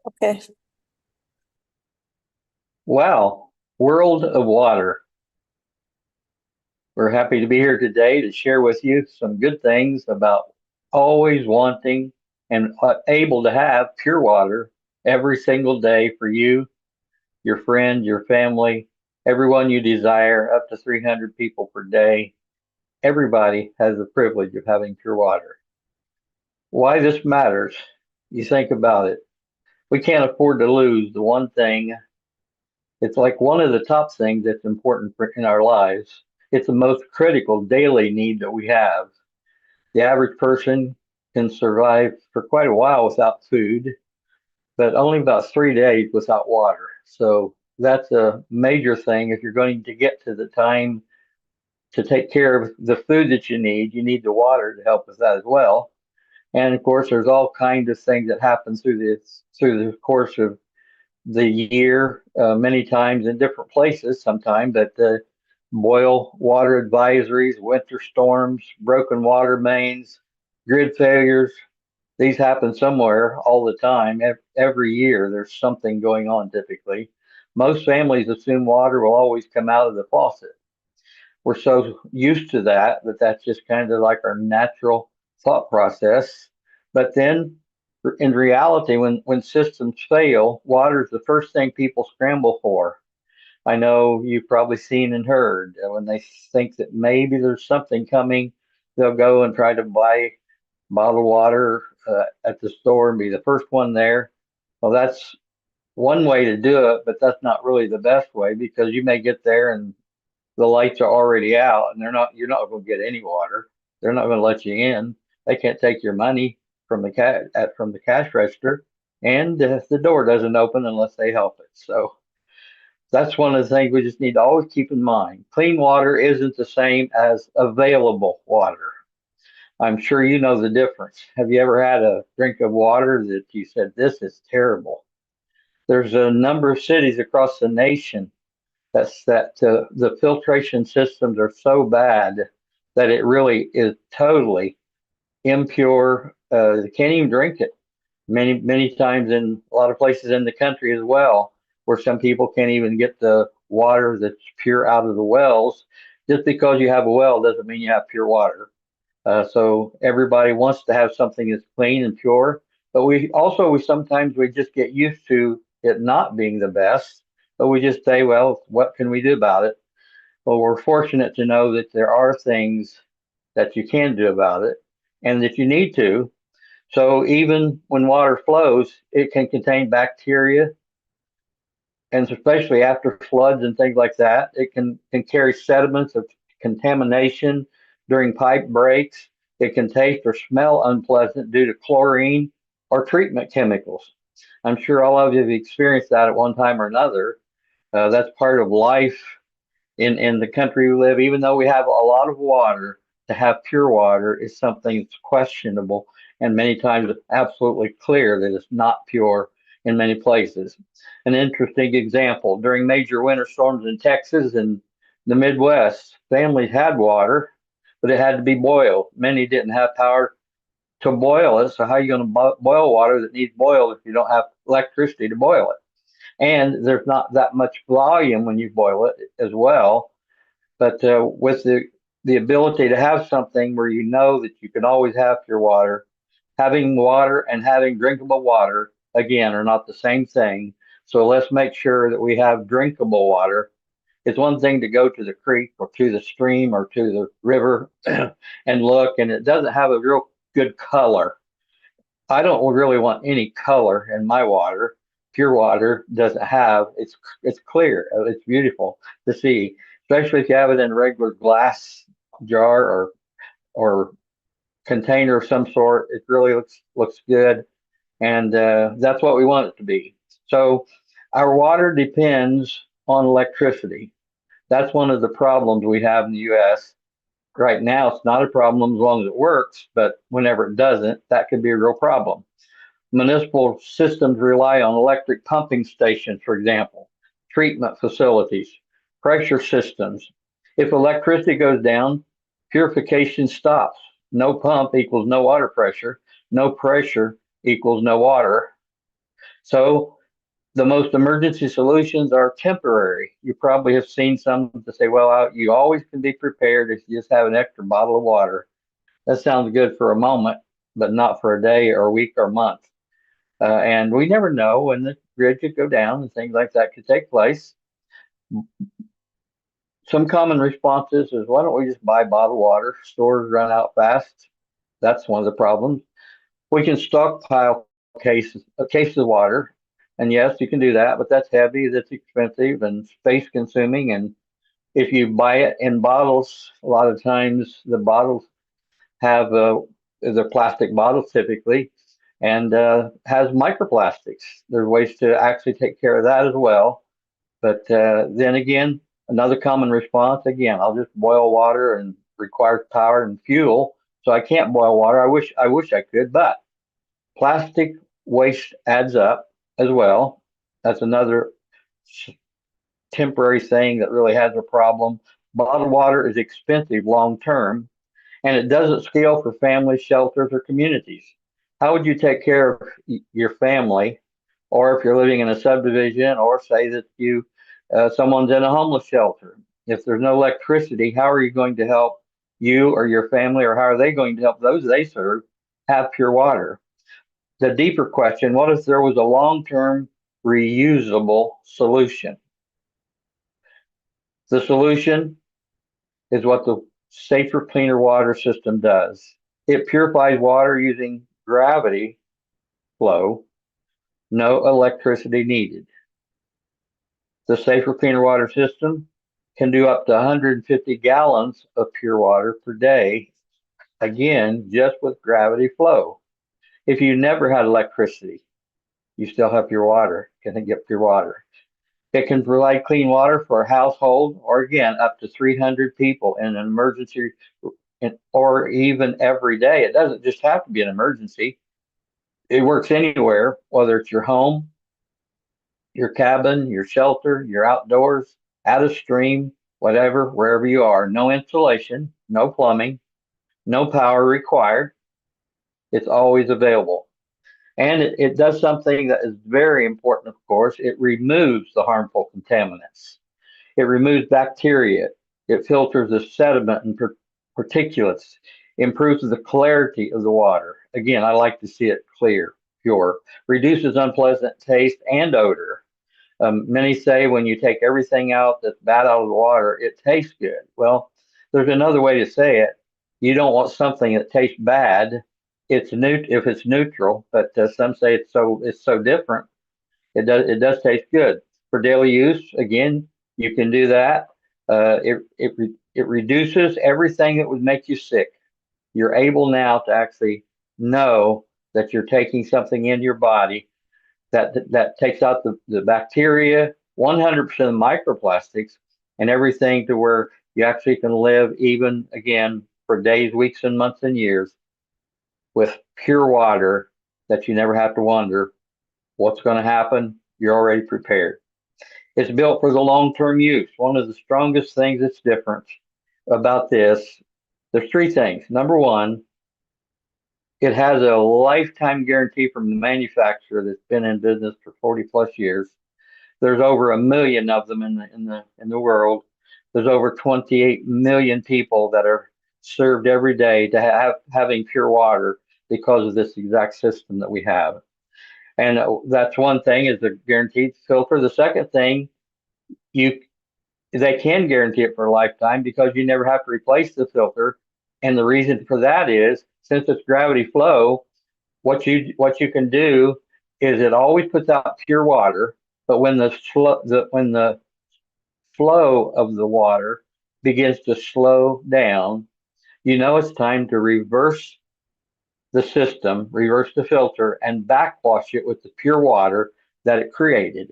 Okay. Wow, world of water. We're happy to be here today to share with you some good things about always wanting and able to have pure water every single day for you, your friend, your family, everyone you desire, up to 300 people per day. Everybody has the privilege of having pure water. Why this matters, you think about it. We can't afford to lose the one thing. It's like one of the top things that's important in our lives. It's the most critical daily need that we have. The average person can survive for quite a while without food, but only about 3 days without water. So that's a major thing. If you're going to get to the time to take care of the food that you need the water to help with that as well. And of course, there's all kinds of things that happen through the course of the year, many times in different places sometimes, but boil water advisories, winter storms, broken water mains, grid failures, these happen somewhere all the time. Every year there's something going on typically. Most families assume water will always come out of the faucet. We're so used to that that's just kind of like our natural thought process. But then in reality, when systems fail, water is the first thing people scramble for. I know you've probably seen and heard when they think that maybe there's something coming, they'll go and try to buy bottled water at the store and be the first one there. Well, that's one way to do it, but that's not really the best way because you may get there and the lights are already out and you're not going to get any water. They're not going to let you in. They can't take your money from from the cash register, and the door doesn't open unless they help it. So that's one of the things we just need to always keep in mind. Clean water isn't the same as available water. I'm sure you know the difference. Have you ever had a drink of water that you said, this is terrible? There's a number of cities across the nation that the filtration systems are so bad that it really is totally impure. You can't even drink it. Many times in a lot of places in the country as well, where some people can't even get the water that's pure out of the wells. Just because you have a well doesn't mean you have pure water. So everybody wants to have something that's clean and pure, but we sometimes we just get used to it not being the best, but we just say, well, what can we do about it? Well, we're fortunate to know that there are things that you can do about it and that you need to. So even when water flows, it can contain bacteria, and especially after floods and things like that, it can carry sediments of contamination during pipe breaks. It can taste or smell unpleasant due to chlorine or treatment chemicals. I'm sure all of you have experienced that at one time or another. That's part of life in the country we live. Even though we have a lot of water, to have pure water is something that's questionable, and many times it's absolutely clear that it's not pure in many places. An interesting example, during major winter storms in Texas and the Midwest, families had water, but it had to be boiled. Many didn't have power to boil it, so how are you going to boil water that needs boiled if you don't have electricity to boil it? And there's not that much volume when you boil it as well. But with the ability to have something where you know that you can always have pure water, having water and having drinkable water again are not the same thing. So let's make sure that we have drinkable water. It's one thing to go to the creek or to the stream or to the river and look, and it doesn't have a real good color. I don't really want any color in my water. Pure water doesn't have it's clear. It's beautiful to see, especially if you have it in a regular glass jar or container of some sort. It really looks good, and that's what we want it to be. So our water depends on electricity. That's one of the problems we have in the U.S. Right now. It's not a problem as long as it works, but whenever it doesn't, that could be a real problem. Municipal systems rely on electric pumping stations, for example, treatment facilities, pressure systems. If electricity goes down, purification stops. No pump equals no water pressure. No pressure equals no water. So the most emergency solutions are temporary. You probably have seen some to say, well, you always can be prepared if you just have an extra bottle of water. That sounds good for a moment, but not for a day or a week or month. And we never know when the grid could go down and things like that could take place. Some common responses is, why don't we just buy bottled water? Stores run out fast. That's one of the problems. We can stockpile cases of water, and yes, you can do that, but that's heavy, that's expensive, and space consuming. And if you buy it in bottles, a lot of times the bottles have they're plastic bottles typically, and has microplastics. There's ways to actually take care of that as well. But then again, another common response, again, I'll just boil water and requires power and fuel. So I can't boil water. I wish I could, but plastic waste adds up as well. That's another temporary thing that really has a problem. Bottled water is expensive long term, and it doesn't scale for families, shelters, or communities. How would you take care of your family, or if you're living in a subdivision, or say that someone's in a homeless shelter? If there's no electricity, how are you going to help you or your family, or how are they going to help those they serve have pure water? The deeper question, what if there was a long-term reusable solution? The solution is what the safer, cleaner water system does. It purifies water using gravity flow, no electricity needed. The safer, cleaner water system can do up to 150 gallons of pure water per day, again, just with gravity flow. If you never had electricity, you still have pure water, can get pure water. It can provide clean water for a household, or again, up to 300 people in an emergency, or even every day. It doesn't just have to be an emergency. It works anywhere, whether it's your home, your cabin, your shelter, your outdoors, out of stream, whatever, wherever you are. No insulation, no plumbing, no power required. It's always available. And it does something that is very important, of course. It removes the harmful contaminants. It removes bacteria. It filters the sediment and particulates, improves the clarity of the water. Again, I like to see it clear, pure, reduces unpleasant taste and odor. Many say when you take everything out that's bad out of the water, it tastes good. Well, there's another way to say it. You don't want something that tastes bad. It's if it's neutral, but some say it's so different. It does taste good for daily use. Again, you can do that. It reduces everything that would make you sick. You're able now to actually know that you're taking something in your body that takes out the bacteria, 100% of microplastics, and everything to where you actually can live even again for days, weeks, and months and years with pure water that you never have to wonder what's going to happen. You're already prepared. It's built for the long-term use. One of the strongest things that's different about this, there's three things. Number one, it has a lifetime guarantee from the manufacturer that's been in business for 40 plus years. There's over 1 million of them in the world. There's over 28 million people that are served every day to having pure water because of this exact system that we have. And that's one thing, is the guaranteed filter. The second thing, you they can guarantee it for a lifetime because you never have to replace the filter. And the reason for that is, since it's gravity flow, what you can do is it always puts out pure water, but when the flow of the water begins to slow down, it's time to reverse the system, reverse the filter, and backwash it with the pure water that it created.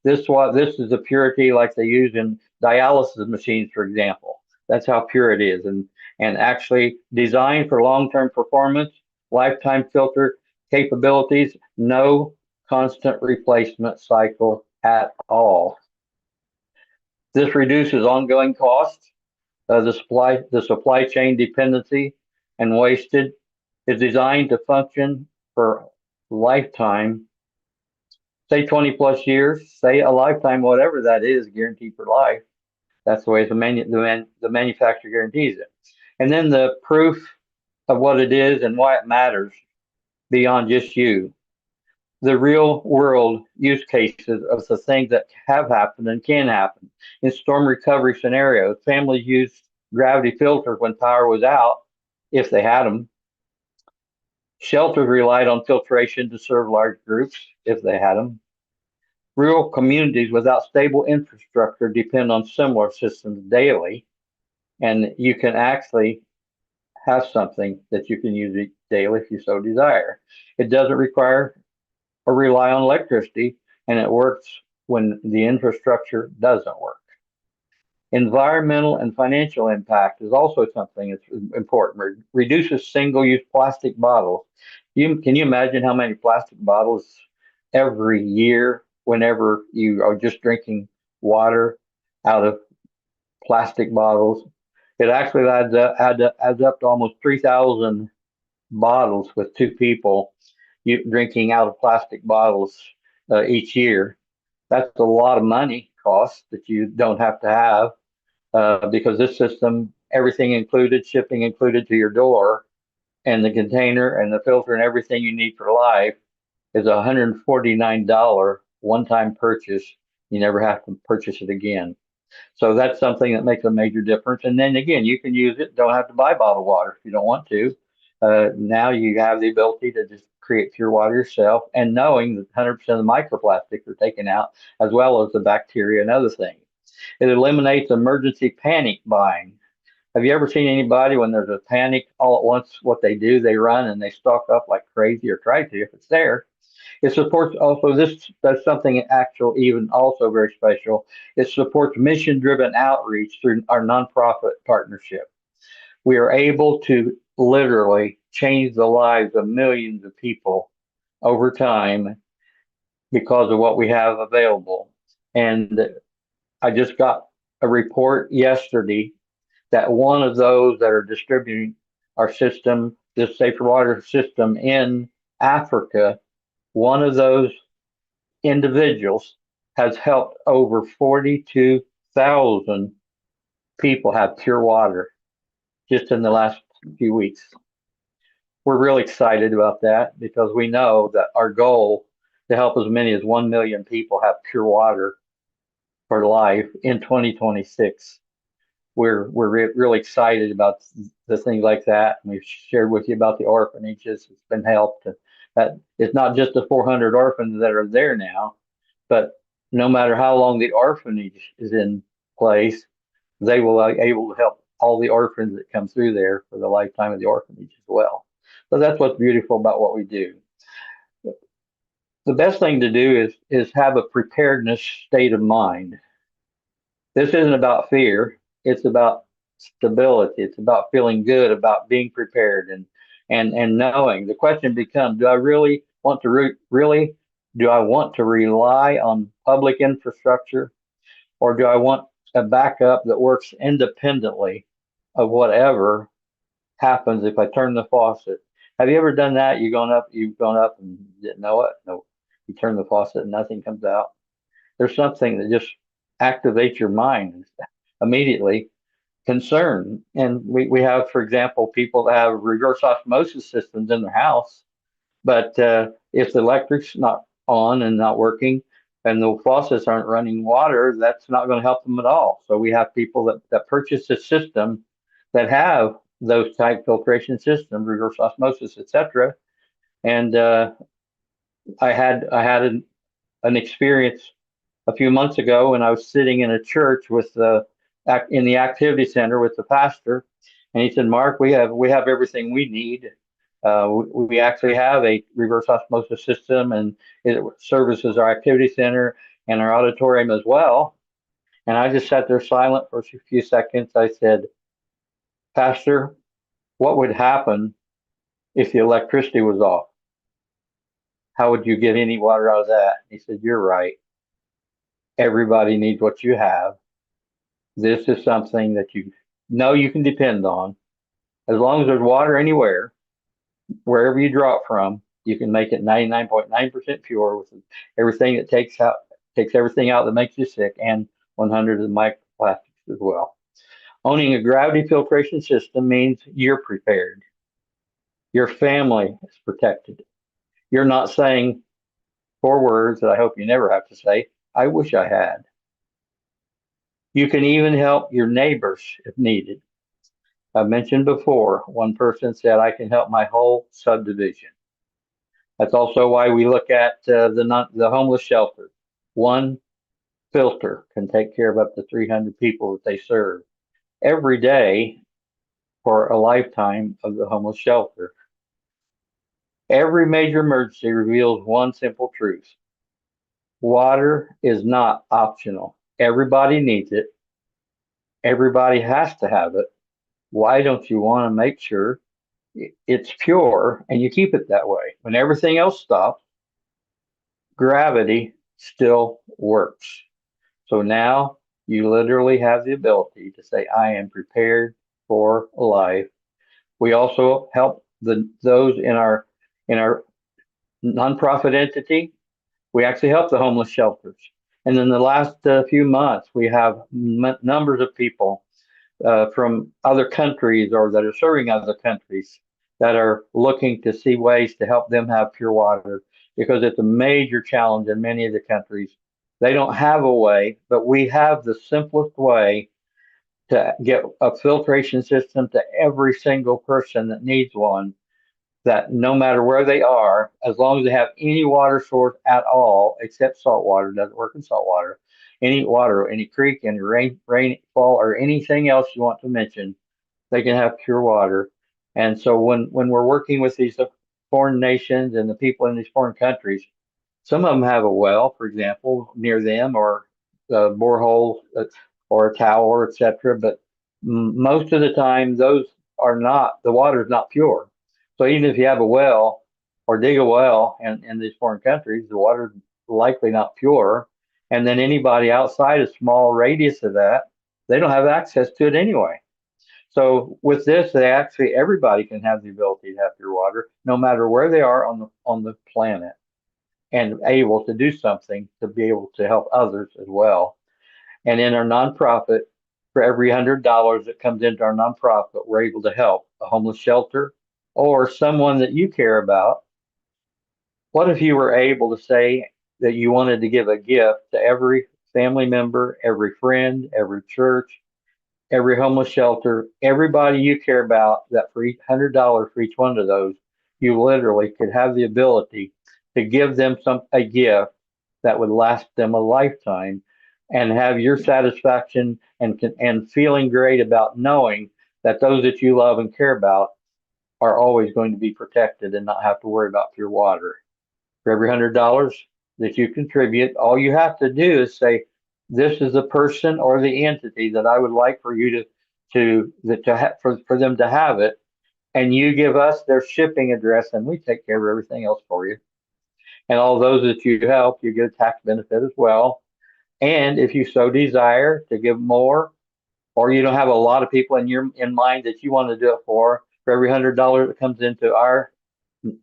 This is the purity like they use in dialysis machines, for example. That's how pure it is, and actually designed for long-term performance, lifetime filter capabilities, no constant replacement cycle at all. This reduces ongoing costs, the supply chain dependency and wasted. Is designed to function for lifetime say 20 plus years, say a lifetime, whatever that is, guaranteed for life. That's the way the manufacturer guarantees it. And then the proof of what it is and why it matters beyond just you. The real world use cases of the things that have happened and can happen. In storm recovery scenarios, families used gravity filters when power was out, if they had them. Shelters relied on filtration to serve large groups, if they had them. Rural communities without stable infrastructure depend on similar systems daily, and you can actually have something that you can use daily if you so desire. It doesn't require or rely on electricity, and it works when the infrastructure doesn't work. Environmental and financial impact is also something that's important. Reduces single-use plastic bottles. Can you imagine how many plastic bottles every year whenever you are just drinking water out of plastic bottles? It actually adds up to almost 3,000 bottles with two people drinking out of plastic bottles each year. That's a lot of money cost that you don't have to have because this system, everything included, shipping included to your door, and the container and the filter and everything you need for life is a $149 one-time purchase. You never have to purchase it again. So that's something that makes a major difference. And then again, you can use it. Don't have to buy bottled water if you don't want to. Now you have the ability to just create pure water yourself, and knowing that 100% of the microplastics are taken out, as well as the bacteria and other things. It eliminates emergency panic buying. Have you ever seen anybody when there's a panic all at once? What they do, they run and they stock up like crazy, or try to if it's there. It supports also this. That's something actual, even also very special. It supports mission-driven outreach through our nonprofit partnership. We are able to literally change the lives of millions of people over time because of what we have available. And I just got a report yesterday that one of those that are distributing our system, this safer water system in Africa, one of those individuals has helped over 42,000 people have pure water just in the last few weeks. We're really excited about that because we know that our goal to help as many as 1 million people have pure water for life in 2026. We're really excited about the things like that. We've shared with you about the orphanages. It's been helped. That it's not just the 400 orphans that are there now, but no matter how long the orphanage is in place, they will be able to help all the orphans that come through there for the lifetime of the orphanage as well. So that's what's beautiful about what we do. The best thing to do is have a preparedness state of mind. This isn't about fear. It's about stability. It's about feeling good, about being prepared, and knowing. The question becomes: do I really want to really? Do I want to rely on public infrastructure, or do I want a backup that works independently of whatever happens if I turn the faucet? Have you ever done that? You've gone up and didn't know it. No, you turn the faucet and nothing comes out. There's something that just activates your mind immediately. Concern. And we have, for example, people that have reverse osmosis systems in their house, but if the electric's not on and not working and the faucets aren't running water, that's not going to help them at all. So we have people that purchase a system that have those type filtration systems, reverse osmosis, etc. And I had an experience a few months ago when I was sitting in a church with in the activity center with the pastor, and he said, "Mark, we have everything we need. We actually have a reverse osmosis system, and it services our activity center and our auditorium as well." And I just sat there silent for a few seconds. I said, "Pastor, what would happen if the electricity was off? How would you get any water out of that?" He said, "You're right. Everybody needs what you have. This is something that you know you can depend on. As long as there's water anywhere, wherever you draw it from, You can make it 99.9% pure with everything that takes everything out that makes you sick, and 100 of the microplastics as well. Owning a gravity filtration system means you're prepared. Your family is protected. You're not saying 4 words that I hope you never have to say, I wish I had. You can even help your neighbors if needed. I've mentioned before, one person said, I can help my whole subdivision. That's also why we look at the homeless shelter. One filter can take care of up to 300 people that they serve every day for a lifetime of the homeless shelter. Every major emergency reveals one simple truth. Water is not optional. Everybody needs it. Everybody has to have it. Why don't you want to make sure it's pure and you keep it that way? When everything else stops, gravity still works. So now you literally have the ability to say, I am prepared for life. We also help those in our nonprofit entity. We actually help the homeless shelters. And in the last few months, we have numbers of people from other countries or that are serving other countries that are looking to see ways to help them have pure water, because it's a major challenge in many of the countries. They don't have a way, but we have the simplest way to get a filtration system to every single person that needs one, that no matter where they are, as long as they have any water source at all, except salt water, doesn't work in salt water, any water, any creek, any rainfall, or anything else you want to mention, they can have pure water. And so when we're working with these foreign nations and the people in these foreign countries, some of them have a well, for example, near them, or a borehole, or a tower, etc. But most of the time, those are not, the water is not pure. So even if you have a well or dig a well in these foreign countries, the water is likely not pure. And then anybody outside a small radius of that, they don't have access to it anyway. So with this, they actually, everybody can have the ability to have pure water, no matter where they are on the planet, and able to do something to be able to help others as well. And in our nonprofit, for every $100 that comes into our nonprofit, we're able to help a homeless shelter or someone that you care about. What if you were able to say that you wanted to give a gift to every family member, every friend, every church, every homeless shelter, everybody you care about, that for each $100 for each one of those, you literally could have the ability to give them a gift that would last them a lifetime, and have your satisfaction and feeling great about knowing that those that you love and care about are always going to be protected and not have to worry about pure water. For every $100 that you contribute, all you have to do is say, this is the person or the entity that I would like for you for them to have it, and you give us their shipping address, and we take care of everything else for you. And all those that you help, you get a tax benefit as well. And if you so desire to give more, or you don't have a lot of people in mind that you want to do it for every $100 that comes into our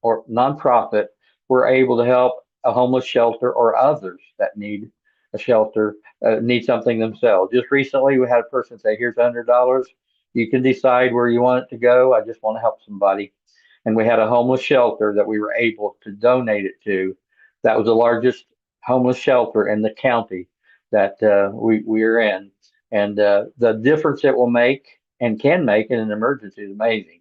or nonprofit, we're able to help a homeless shelter or others that need a shelter, need something themselves. Just recently, we had a person say, here's $100. You can decide where you want it to go. I just want to help somebody. And we had a homeless shelter that we were able to donate it to. That was the largest homeless shelter in the county that we are in. And the difference it will make and can make in an emergency is amazing.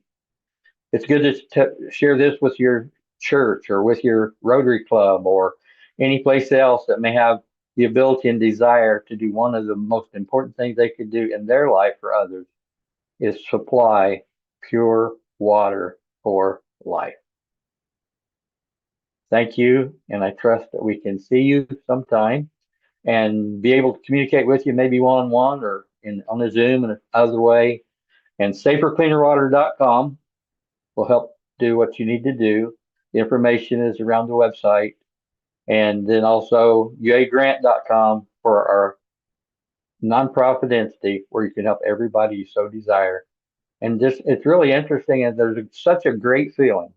It's good to share this with your church or with your Rotary Club or any place else that may have the ability and desire to do one of the most important things they could do in their life for others, is supply pure water for life. Thank you, and I trust that we can see you sometime and be able to communicate with you, maybe one-on-one or on a Zoom in another way. And safercleanerwater.com will help do what you need to do. The information is around the website. And then also uagrant.com for our nonprofit entity, where you can help everybody you so desire. And just, it's really interesting, and there's such a great feeling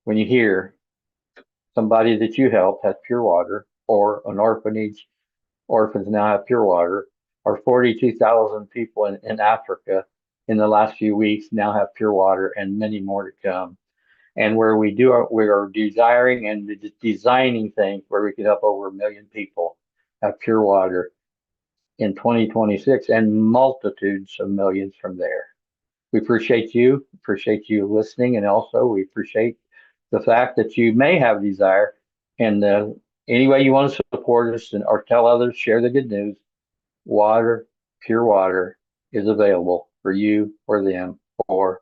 when you hear somebody that you helped has pure water, or an orphanage, orphans now have pure water, or 42,000 people in Africa in the last few weeks now have pure water, and many more to come. And where we are desiring and designing things where we could help over 1 million people have pure water in 2026, and multitudes of millions from there. We appreciate you listening, and also we appreciate the fact that you may have desire, and any way you want to support us and or tell others, share the good news. Water, pure water, is available for you or them or